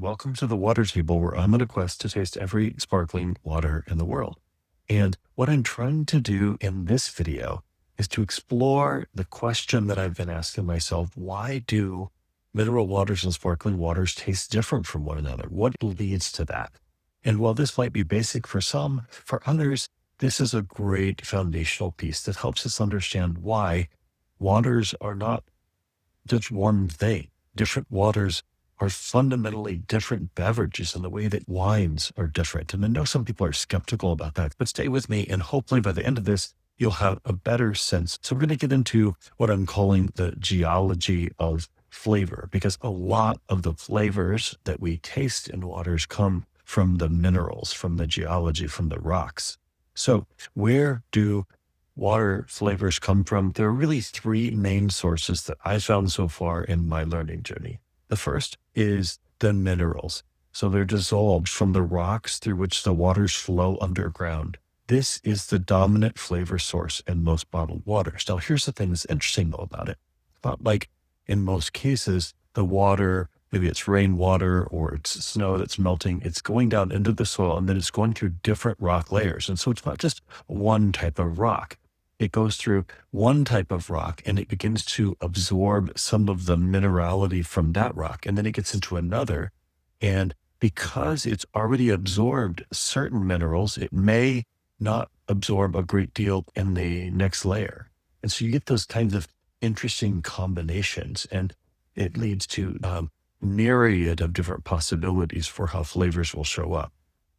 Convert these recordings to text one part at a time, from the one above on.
Welcome to the water table where I'm on a quest to taste every sparkling water in the world. And what I'm trying to do in this video is to explore the question that I've been asking myself: why do mineral waters and sparkling waters taste different from one another? What leads to that? And while this might be basic for some, for others, this is a great foundational piece that helps us understand why waters are not just one thing. Different waters are fundamentally different beverages in the way that wines are different. And I know some people are skeptical about that, but stay with me. And hopefully by the end of this, you'll have a better sense. So we're going to get into what I'm calling the geology of flavor, because a lot of the flavors that we taste in waters come from the minerals, from the geology, from the rocks. So where do water flavors come from? There are really three main sources that I found so far in my learning journey. The first is the minerals. So they're dissolved from the rocks through which the waters flow underground. This is the dominant flavor source in most bottled waters. Now, here's the thing that's interesting though about it. But like in most cases, the water, maybe it's rainwater or it's snow that's melting, it's going down into the soil and then it's going through different rock layers. And so it's not just one type of rock. It goes through one type of rock and it begins to absorb some of the minerality from that rock. And then it gets into another. And because it's already absorbed certain minerals, it may not absorb a great deal in the next layer. And so you get those kinds of interesting combinations, and it leads to a myriad of different possibilities for how flavors will show up.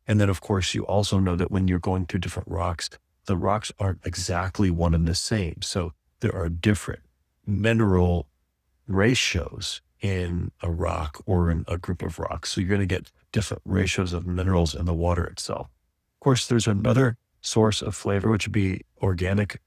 And then, of course, you also know that when you're going through different rocks, the rocks aren't exactly one and the same. So there are different mineral ratios in a rock or in a group of rocks. So you're going to get different ratios of minerals in the water itself. Of course, there's another source of flavor, which would be organic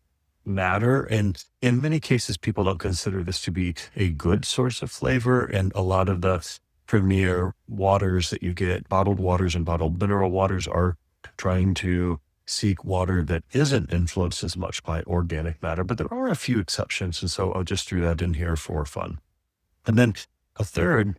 matter. And in many cases, people don't consider this to be a good source of flavor. And a lot of the premier waters that you get, bottled waters and bottled mineral waters, are trying to seek water that isn't influenced as much by organic matter, but there are a few exceptions. And so I'll just throw that in here for fun. And then a third,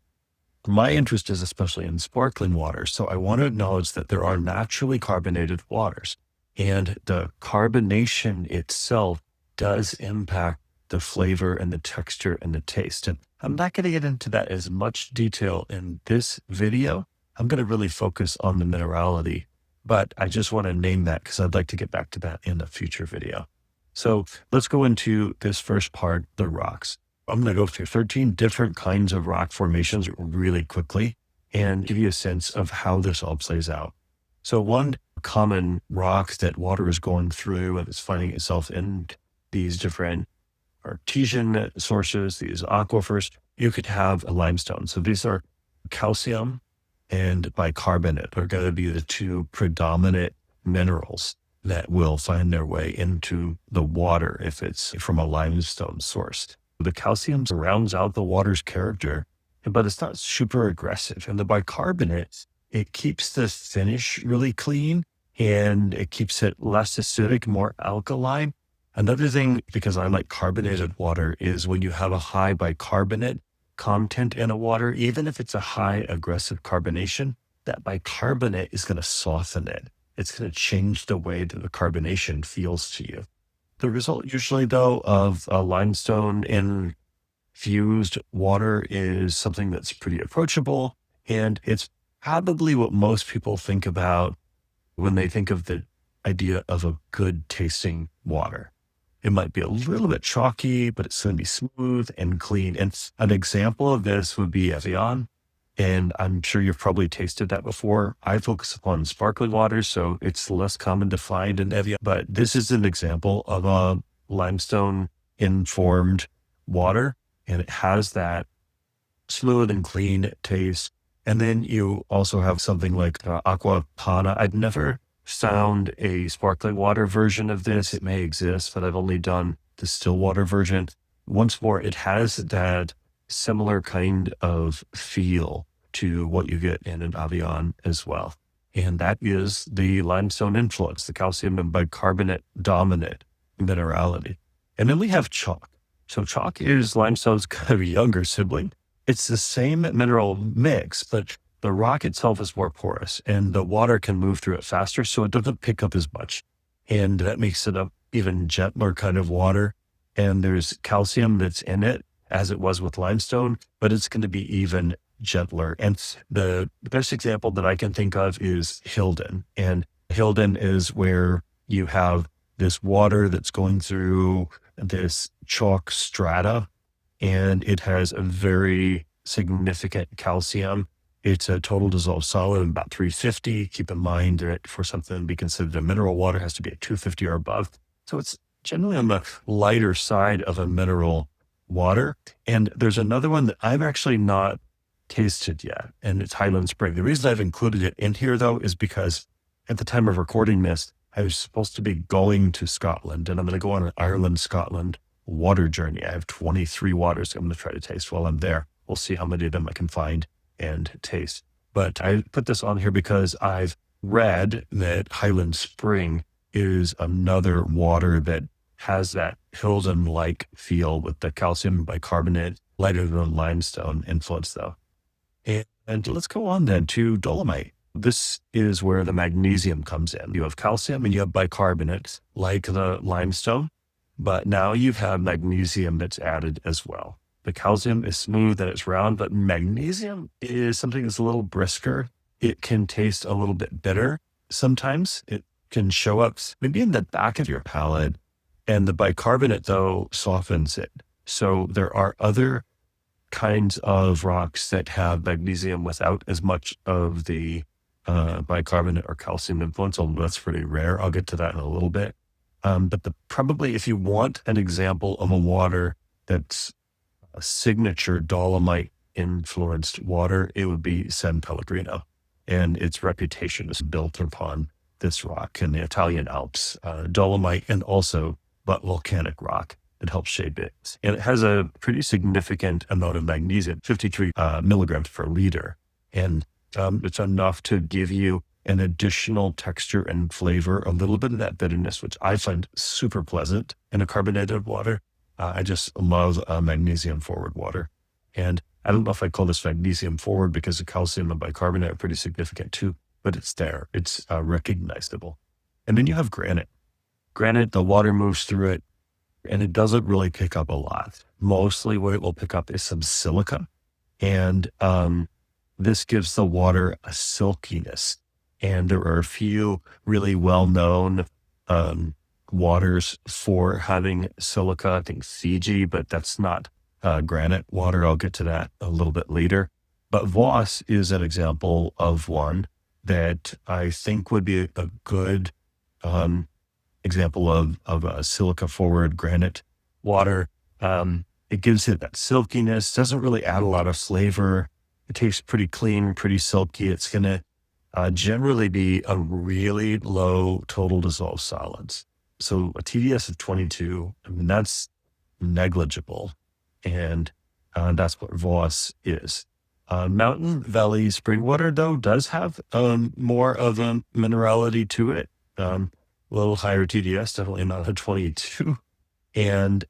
my interest is especially in sparkling water. So I want to acknowledge that there are naturally carbonated waters, and the carbonation itself does impact the flavor and the texture and the taste. And I'm not going to get into that as much detail in this video. I'm going to really focus on the minerality, but I just want to name that because I'd like to get back to that in a future video. So let's go into this first part, the rocks. I'm going to go through 13 different kinds of rock formations really quickly and give you a sense of how this all plays out. So one common rock that water is going through and it's finding itself in these different artesian sources, these aquifers, you could have a limestone. So these are calcium and bicarbonate are going to be the two predominant minerals that will find their way into the water if it's from a limestone source. The calcium rounds out the water's character, but it's not super aggressive. And the bicarbonate, it keeps the finish really clean and it keeps it less acidic, more alkaline. Another thing, because I like carbonated water, is when you have a high bicarbonate content in a water, even if it's a high aggressive carbonation, that bicarbonate is going to soften it. It's going to change the way that the carbonation feels to you. The result usually, though, of a limestone infused water is something that's pretty approachable. And it's probably what most people think about when they think of the idea of a good tasting water. It might be a little bit chalky, but it's going to be smooth and clean. And an example of this would be Evian. And I'm sure you've probably tasted that before. I focus upon sparkling water, so it's less common to find in Evian. But this is an example of a limestone informed water. And it has that smooth and clean taste. And then you also have something like aqua panna. I've never found a sparkling water version of this. It may exist, but I've only done the still water version. Once more, it has that similar kind of feel to what you get in an Evian as well. And that is the limestone influence, the calcium and bicarbonate dominant minerality. And then we have chalk. So chalk is limestone's kind of younger sibling. It's the same mineral mix, but the rock itself is more porous and the water can move through it faster, so it doesn't pick up as much. And that makes it a even gentler kind of water. And there's calcium that's in it, as it was with limestone, but it's going to be even gentler. And the best example that I can think of is Hilden. And Hilden is where you have this water that's going through this chalk strata, and it has a very significant calcium. It's a total dissolved solid of about 350. Keep in mind that for something to be considered a mineral water, it has to be at 250 or above. So it's generally on the lighter side of a mineral water. And there's another one that I've actually not tasted yet, and it's Highland Spring. The reason I've included it in here, though, is because at the time of recording this, I was supposed to be going to Scotland, and I'm going to go on an Ireland-Scotland water journey. I have 23 waters I'm going to try to taste while I'm there. We'll see how many of them I can find and taste. But I put this on here because I've read that Highland Spring is another water that has that Hilden-like feel with the calcium bicarbonate, lighter than limestone influence, though. And let's go on then to dolomite. This is where the magnesium comes in. You have calcium and you have bicarbonate, like the limestone, but now you have magnesium that's added as well. The calcium is smooth and it's round, but magnesium is something that's a little brisker. It can taste a little bit bitter. Sometimes it can show up maybe in the back of your palate, and the bicarbonate, though, softens it. So there are other kinds of rocks that have magnesium without as much of the bicarbonate or calcium influence, although that's pretty rare. I'll get to that in a little bit. But probably if you want an example of a water that's a signature dolomite influenced water, it would be San Pellegrino. And its reputation is built upon this rock in the Italian Alps, dolomite, and also but volcanic rock that helps shape it. And it has a pretty significant amount of magnesium, 53 milligrams per liter. And it's enough to give you an additional texture and flavor, a little bit of that bitterness, which I find super pleasant in a carbonated water. I just love magnesium forward water. And I don't know if I call this magnesium forward because the calcium and bicarbonate are pretty significant too, but it's there. It's recognizable. And then you have granite. Granite, the water moves through it, and it doesn't really pick up a lot. Mostly what it will pick up is some silica. And this gives the water a silkiness. And there are a few really well-known waters for having silica. I think Fiji, but that's not granite water. I'll get to that a little bit later. But Voss is an example of one that I think would be a good example of a silica forward granite water. It gives it that silkiness, doesn't really add a lot of flavor. It tastes pretty clean, pretty silky. It's going to generally be a really low total dissolved solids. So a TDS of 22, I mean, that's negligible. And that's what Voss is. Mountain Valley spring water, though, does have more of a minerality to it. A little higher TDS, definitely not a 22. And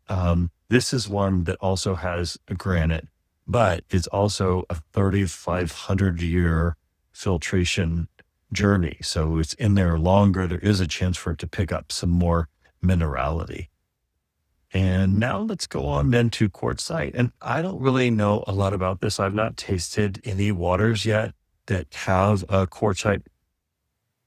this is one that also has a granite, but it's also a 3,500 year filtration journey. So it's in there longer. There is a chance for it to pick up some more minerality. And now let's go on then to quartzite. And I don't really know a lot about this. I've not tasted any waters yet that have a quartzite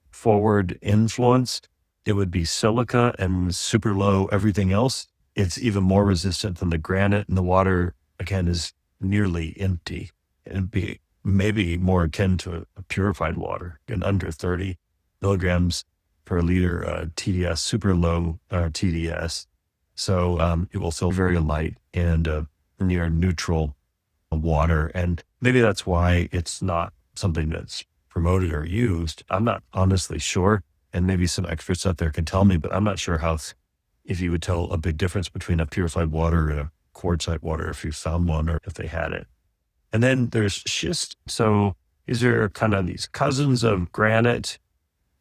forward influence. It would be silica and super low everything else. It's even more resistant than the granite, and the water, again, is nearly empty. It'd be maybe more akin to a purified water, and under 30 milligrams per liter TDS, super low TDS. So it will feel very light and near neutral water. And maybe that's why it's not something that's promoted or used. I'm not honestly sure. And maybe some experts out there can tell me, but I'm not sure if you would tell a big difference between a purified water and a quartzite water, if you found one or if they had it. And then there's schist. So these are kind of these cousins of granite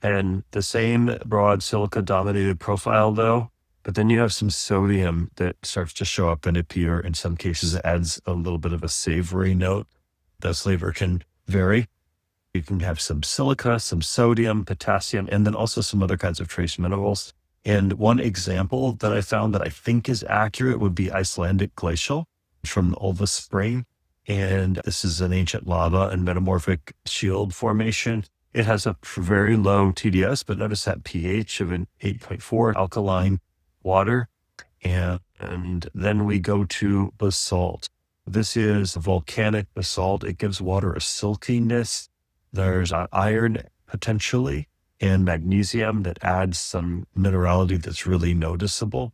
and the same broad silica dominated profile though. But then you have some sodium that starts to show up and appear. In some cases, it adds a little bit of a savory note. The flavor can vary. You can have some silica, some sodium, potassium, and then also some other kinds of trace minerals. And one example that I found that I think is accurate would be Icelandic glacial from Ulva Spring. And this is an ancient lava and metamorphic shield formation. It has a very low TDS, but notice that pH of an 8.4 alkaline water. And then we go to basalt. This is volcanic basalt. It gives water a silkiness. There's iron potentially and magnesium that adds some minerality that's really noticeable.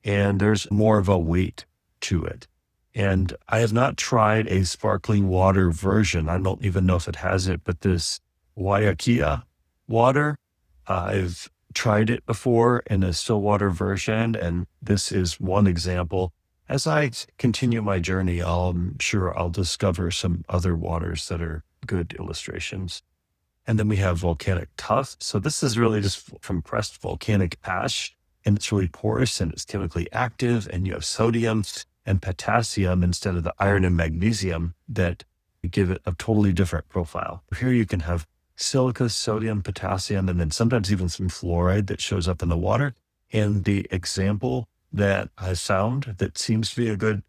And there's more of a weight to it. And I have not tried a sparkling water version. I don't even know if it has it, but this Waiakea water, I've tried it before in a still water version, and this is one example. As I continue my journey, I'm sure I'll discover some other waters that are good illustrations. And then we have volcanic tuff. So this is really just compressed volcanic ash, and it's really porous and it's chemically active, and you have sodium and potassium instead of the iron and magnesium that give it a totally different profile. Here you can have silica, sodium, potassium, and then sometimes even some fluoride that shows up in the water. And the example that I found that seems to be a good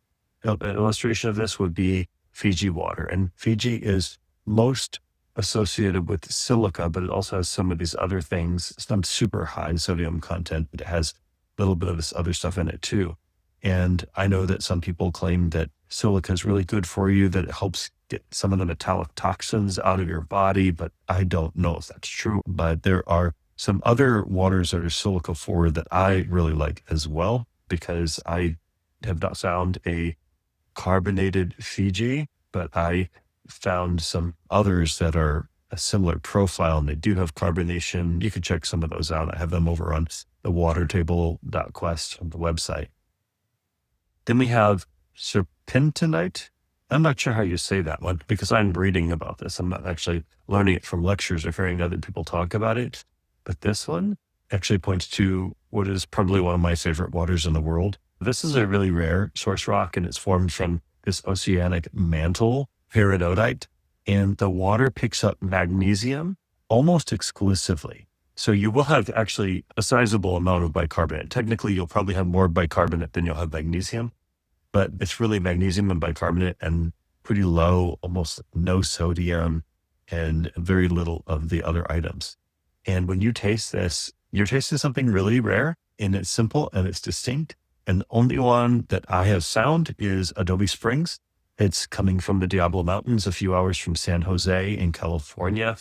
illustration of this would be Fiji water. And Fiji is most associated with silica, but it also has some of these other things. It's not super high sodium content, but it has a little bit of this other stuff in it too. And I know that some people claim that silica is really good for you, that it helps get some of the metallic toxins out of your body, but I don't know if that's true. But there are some other waters that are silica forward that I really like as well, because I have not found a carbonated Fiji, but I found some others that are a similar profile and they do have carbonation. You can check some of those out. I have them over on the watertable.quest on the website. Then we have serpentinite. I'm not sure how you say that one because I'm reading about this. I'm not actually learning it from lectures or hearing other people talk about it. But this one actually points to what is probably one of my favorite waters in the world. This is a really rare source rock, and it's formed from this oceanic mantle, peridotite, and the water picks up magnesium almost exclusively. So you will have actually a sizable amount of bicarbonate. Technically, you'll probably have more bicarbonate than you'll have magnesium, but it's really magnesium and bicarbonate and pretty low, almost no sodium and very little of the other items. And when you taste this, you're tasting something really rare, and it's simple and it's distinct. And the only one that I have found is Adobe Springs. It's coming from the Diablo Mountains, a few hours from San Jose in California.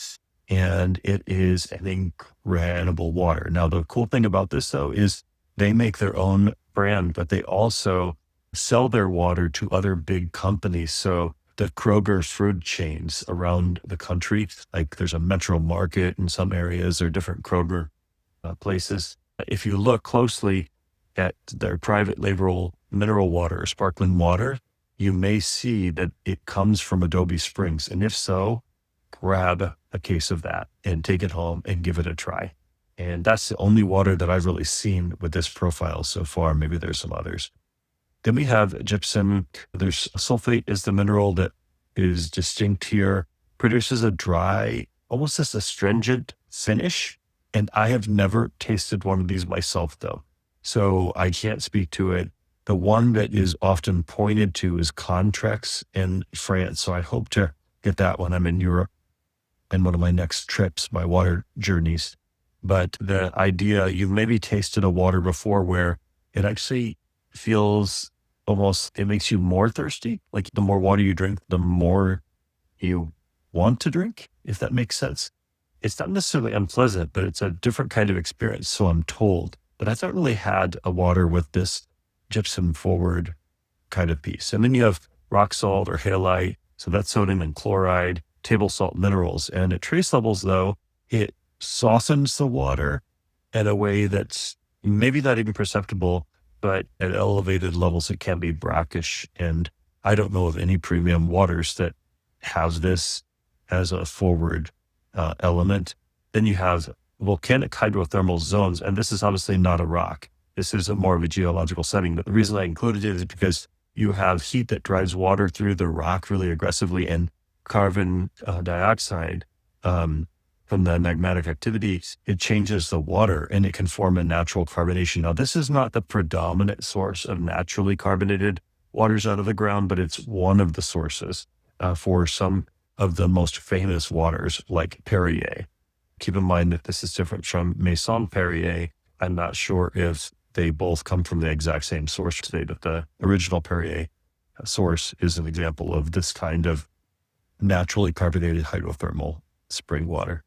And it is an incredible water. Now, the cool thing about this, though, is they make their own brand, but they also sell their water to other big companies. So the Kroger food chains around the country, like there's a Metro Market in some areas, or different Kroger places. If you look closely at their private label mineral water or sparkling water, you may see that it comes from Adobe Springs. And if so, grab a case of that and take it home and give it a try. And that's the only water that I've really seen with this profile so far. Maybe there's some others. Then we have gypsum. There's sulfate is the mineral that is distinct here, produces a dry, almost as astringent finish. And I have never tasted one of these myself though, so I can't speak to it. The one that is often pointed to is Contrex in France. So I hope to get that when I'm in Europe in one of my next trips, my water journeys. But the idea, you've maybe tasted a water before where it actually feels almost, it makes you more thirsty. Like the more water you drink, the more you want to drink, if that makes sense. It's not necessarily unpleasant, but it's a different kind of experience. So I'm told. But I haven't really had a water with this gypsum forward kind of piece. And then you have rock salt or halite. So that's sodium and chloride, table salt minerals. And at trace levels, though, it softens the water in a way that's maybe not even perceptible, but at elevated levels, it can be brackish. And I don't know of any premium waters that have this as a forward element. Then you have volcanic hydrothermal zones. And this is obviously not a rock. This is more of a geological setting. But the reason I included it is because you have heat that drives water through the rock really aggressively, and carbon dioxide from the magmatic activity, it changes the water and it can form a natural carbonation. Now, this is not the predominant source of naturally carbonated waters out of the ground, but it's one of the sources for some of the most famous waters like Perrier. Keep in mind that this is different from Maison Perrier. I'm not sure if they both come from the exact same source today, but the original Perrier source is an example of this kind of naturally carbonated hydrothermal spring water.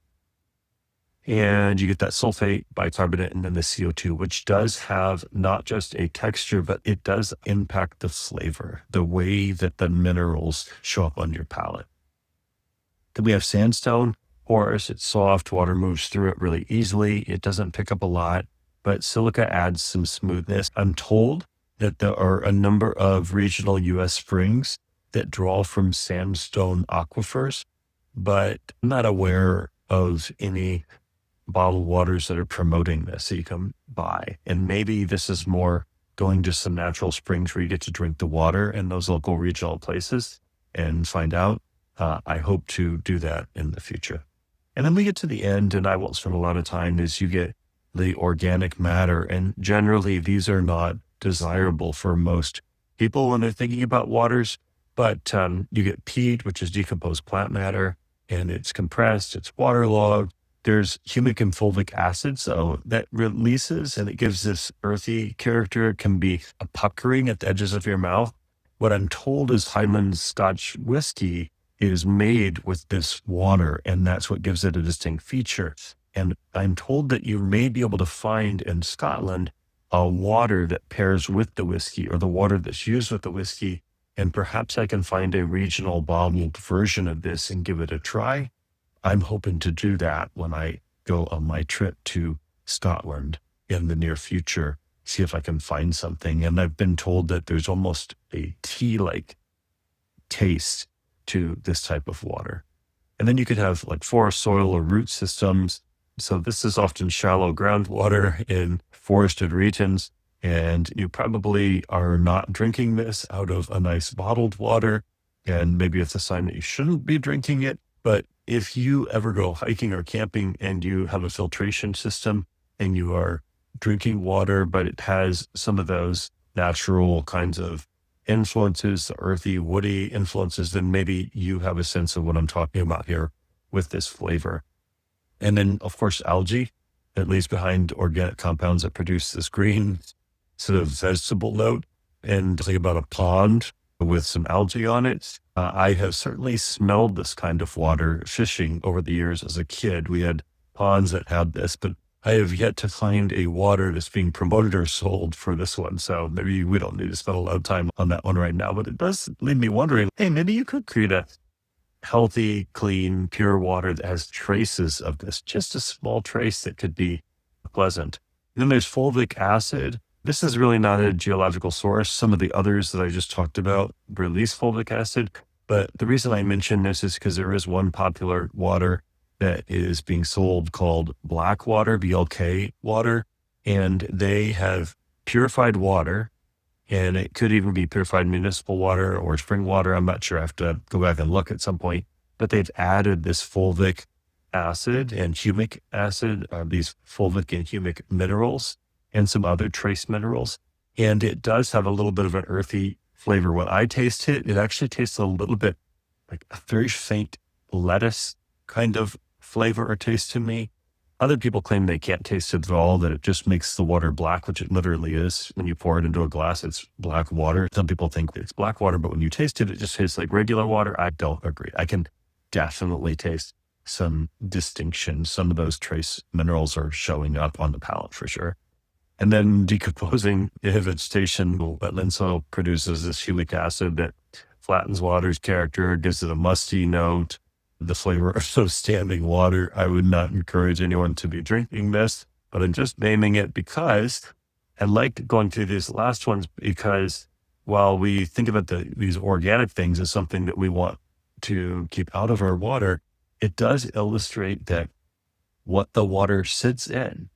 And you get that sulfate, bicarbonate, and then the CO2, which does have not just a texture, but it does impact the flavor, the way that the minerals show up on your palate. Then we have sandstone. Porous, it's soft, water moves through it really easily. It doesn't pick up a lot, but silica adds some smoothness. I'm told that there are a number of regional U.S. springs that draw from sandstone aquifers, but I'm not aware of any bottled waters that are promoting this that you can buy. And maybe this is more going to some natural springs where you get to drink the water in those local regional places and find out. I hope to do that in the future. And then we get to the end, and I won't spend a lot of time, is you get the organic matter. And generally, these are not desirable for most people when they're thinking about waters. But you get peat, which is decomposed plant matter, and it's compressed, it's waterlogged. There's humic and fulvic acid, so that releases and it gives this earthy character. It can be a puckering at the edges of your mouth. What I'm told is Highland Scotch whiskey is made with this water, and that's what gives it a distinct feature. And I'm told that you may be able to find in Scotland a water that pairs with the whiskey or the water that's used with the whiskey. And perhaps I can find a regional bottled version of this and give it a try. I'm hoping to do that when I go on my trip to Scotland in the near future, see if I can find something. And I've been told that there's almost a tea-like taste to this type of water. And then you could have like forest soil or root systems. So this is often shallow groundwater in forested regions. And you probably are not drinking this out of a nice bottled water. And maybe it's a sign that you shouldn't be drinking it. But if you ever go hiking or camping and you have a filtration system and you are drinking water, but it has some of those natural kinds of influences, the earthy, woody influences, then maybe you have a sense of what I'm talking about here with this flavor. And then, of course, algae that leaves behind organic compounds that produce this green sort of vegetable note. And think about a pond with some algae on it. I have certainly smelled this kind of water fishing over the years as a kid. We had ponds that had this, but I have yet to find a water that's being promoted or sold for this one. So maybe we don't need to spend a lot of time on that one right now, but it does leave me wondering, hey, maybe you could create a healthy, clean, pure water that has traces of this, just a small trace that could be pleasant. And then there's fulvic acid. This is really not a geological source. Some of the others that I just talked about release fulvic acid. But the reason I mention this is because there is one popular water that is being sold called black water, BLK water. And they have purified water, and it could even be purified municipal water or spring water. I'm not sure. I have to go back and look at some point. But they've added this fulvic acid and humic acid, these fulvic and humic minerals, and some other trace minerals. And it does have a little bit of an earthy flavor. When I taste it, it actually tastes a little bit like a very faint lettuce kind of flavor or taste to me. Other people claim they can't taste it at all, that it just makes the water black, which it literally is. When you pour it into a glass, it's black water. Some people think it's black water, but when you taste it, it just tastes like regular water. I don't agree. I can definitely taste some distinction. Some of those trace minerals are showing up on the palate for sure. And then decomposing vegetation, wetland soil produces this humic acid that flattens water's character, gives it a musty note, the flavor of those standing water. I would not encourage anyone to be drinking this, but I'm just naming it because I like going through these last ones, because while we think about these organic things as something that we want to keep out of our water, it does illustrate that what the water sits in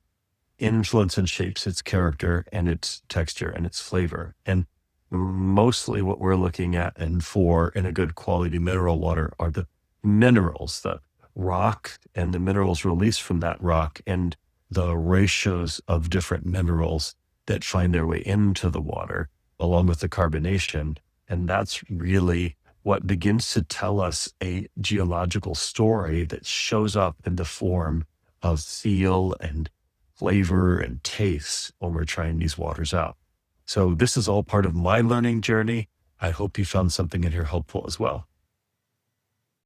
influence and shapes its character and its texture and its flavor. And mostly what we're looking at and for in a good quality mineral water are the minerals, the rock and the minerals released from that rock and the ratios of different minerals that find their way into the water, along with the carbonation. And that's really what begins to tell us a geological story that shows up in the form of feel and flavor and taste when we're trying these waters out. So this is all part of my learning journey. I hope you found something in here helpful as well.